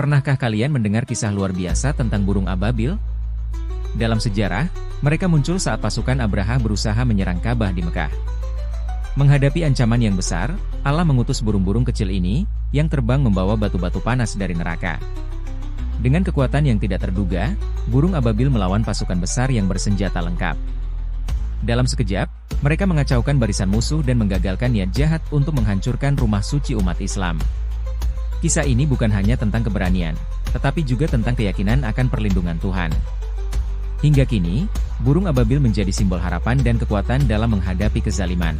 Pernahkah kalian mendengar kisah luar biasa tentang burung ababil? Dalam sejarah, mereka muncul saat pasukan Abraha berusaha menyerang Ka'bah di Mekah. Menghadapi ancaman yang besar, Allah mengutus burung-burung kecil ini, yang terbang membawa batu-batu panas dari neraka. Dengan kekuatan yang tidak terduga, burung ababil melawan pasukan besar yang bersenjata lengkap. Dalam sekejap, mereka mengacaukan barisan musuh dan menggagalkan niat jahat untuk menghancurkan rumah suci umat Islam. Kisah ini bukan hanya tentang keberanian, tetapi juga tentang keyakinan akan perlindungan Tuhan. Hingga kini, burung ababil menjadi simbol harapan dan kekuatan dalam menghadapi kezaliman.